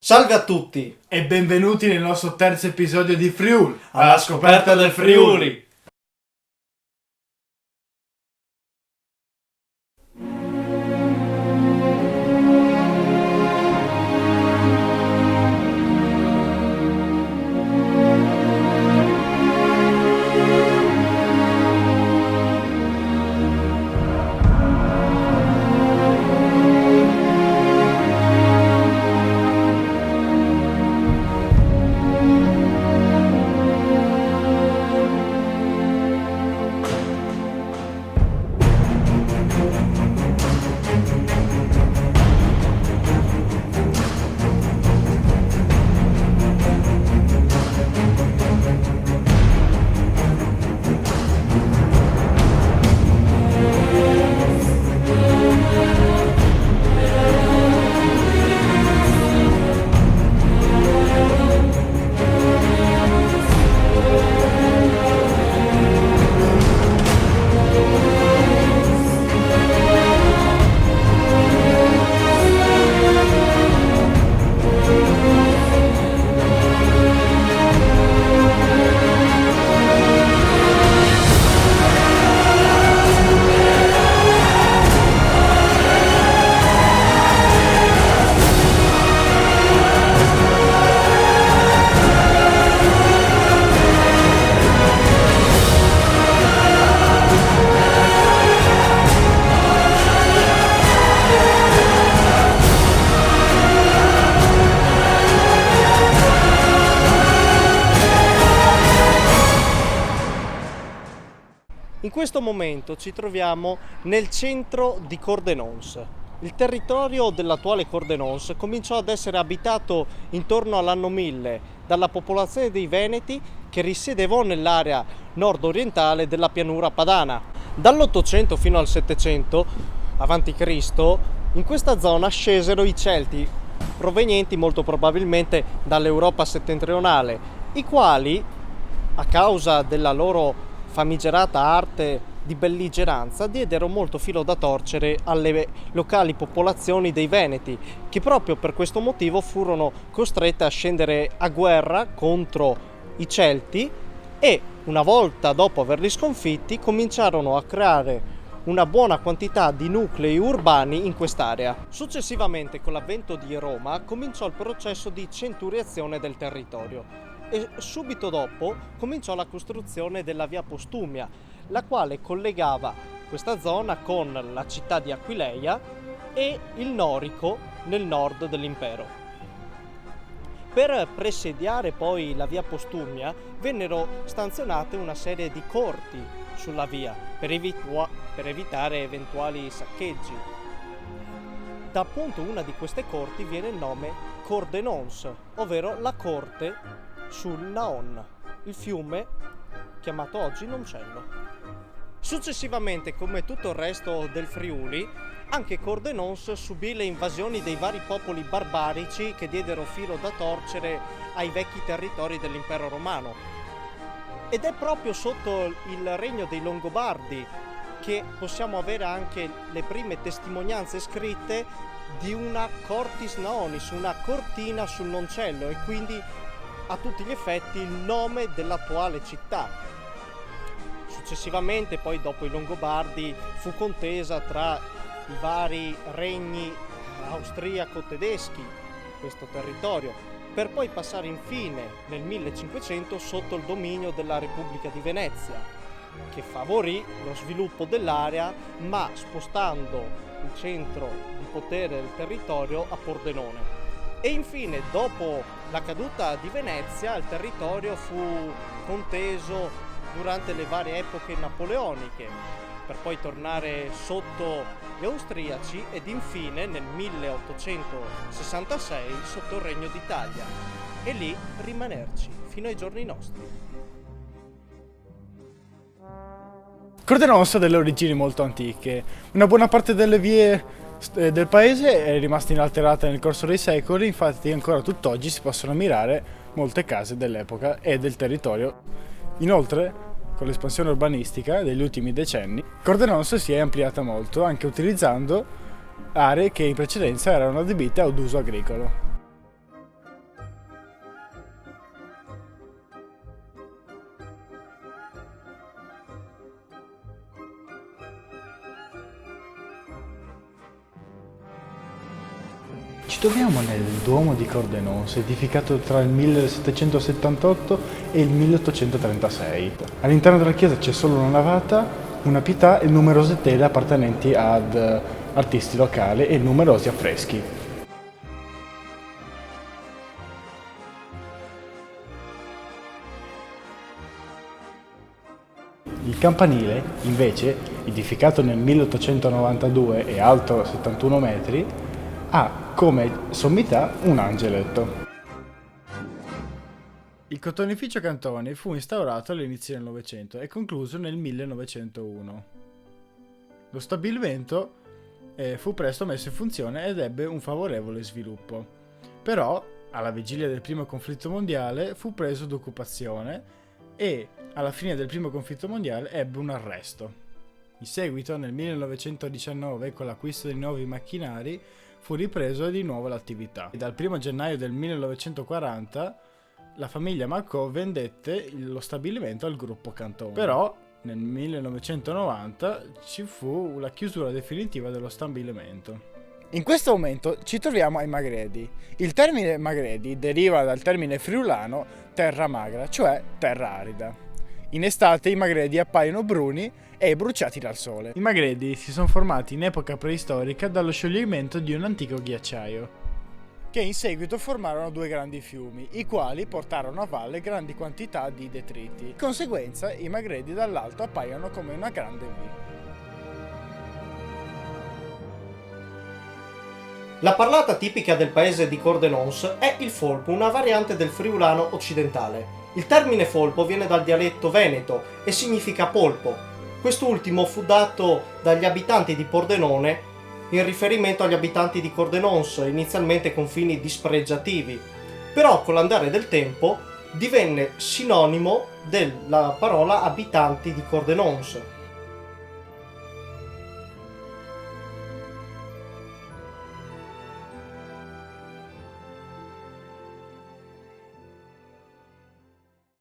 Salve a tutti e benvenuti nel nostro terzo episodio di Friuli, alla scoperta del Friuli. In questo momento ci troviamo nel centro di Cordenons. Il territorio dell'attuale Cordenons cominciò ad essere abitato intorno all'anno 1000 dalla popolazione dei Veneti che risiedevano nell'area nord-orientale della pianura padana. Dall'800 fino al 700 a.C. in questa zona scesero i Celti, provenienti molto probabilmente dall'Europa settentrionale, i quali, a causa della loro famigerata arte di belligeranza, diedero molto filo da torcere alle locali popolazioni dei Veneti, che proprio per questo motivo furono costrette a scendere a guerra contro i Celti e, una volta dopo averli sconfitti, cominciarono a creare una buona quantità di nuclei urbani in quest'area. Successivamente, con l'avvento di Roma, cominciò il processo di centuriazione del territorio e subito dopo cominciò la costruzione della via Postumia, la quale collegava questa zona con la città di Aquileia e il Norico nel nord dell'impero. Per presidiare poi la via Postumia vennero stanzionate una serie di corti sulla via per evitare eventuali saccheggi. Da appunto una di queste corti viene il nome Cordenons, ovvero la corte sul Naon, il fiume chiamato oggi Noncello. Successivamente, come tutto il resto del Friuli, anche Cordenons subì le invasioni dei vari popoli barbarici che diedero filo da torcere ai vecchi territori dell'impero romano. Ed è proprio sotto il regno dei Longobardi che possiamo avere anche le prime testimonianze scritte di una Cortis Naonis, una cortina sul Noncello, e quindi a tutti gli effetti il nome dell'attuale città. Successivamente, poi dopo i Longobardi, fu contesa tra i vari regni austriaco-tedeschi questo territorio, per poi passare infine nel 1500 sotto il dominio della Repubblica di Venezia, che favorì lo sviluppo dell'area, ma spostando il centro di potere del territorio a Pordenone. E infine, dopo la caduta di Venezia, il territorio fu conteso durante le varie epoche napoleoniche, per poi tornare sotto gli austriaci ed infine nel 1866 sotto il Regno d'Italia, e lì rimanerci fino ai giorni nostri. Cordenons ha delle origini molto antiche. Una buona parte delle vie del paese è rimasta inalterata nel corso dei secoli, infatti ancora tutt'oggi si possono ammirare molte case dell'epoca e del territorio. Inoltre, con l'espansione urbanistica degli ultimi decenni, Cordenons si è ampliata molto, anche utilizzando aree che in precedenza erano adibite ad uso agricolo. troviamo nel Duomo di Cordenons, edificato tra il 1778 e il 1836. All'interno della chiesa c'è solo una navata, una pietà e numerose tele appartenenti ad artisti locali e numerosi affreschi. Il campanile, invece, edificato nel 1892 e alto 71 metri, ha come sommità un angeletto. Il cotonificio Cantoni fu instaurato all'inizio del Novecento e concluso nel 1901. Lo stabilimento fu presto messo in funzione ed ebbe un favorevole sviluppo. Però, alla vigilia del primo conflitto mondiale, fu preso d'occupazione e alla fine del primo conflitto mondiale ebbe un arresto. In seguito, nel 1919, con l'acquisto di nuovi macchinari, fu ripreso di nuovo l'attività. E dal 1 gennaio del 1940 la famiglia Marcò vendette lo stabilimento al gruppo Cantoni. Però nel 1990 ci fu la chiusura definitiva dello stabilimento. In questo momento ci troviamo ai Magredi. Il termine Magredi deriva dal termine friulano terra magra, cioè terra arida. In estate i Magredi appaiono bruni e bruciati dal sole. I Magredi si sono formati in epoca preistorica dallo scioglimento di un antico ghiacciaio, che in seguito formarono due grandi fiumi, i quali portarono a valle grandi quantità di detriti. Di conseguenza, i Magredi dall'alto appaiono come una grande V. La parlata tipica del paese di Cordenons è il folpo, una variante del friulano occidentale. Il termine folpo viene dal dialetto veneto e significa polpo. Quest'ultimo fu dato dagli abitanti di Pordenone in riferimento agli abitanti di Cordenons, inizialmente con fini dispregiativi. Però con l'andare del tempo divenne sinonimo della parola abitanti di Cordenons.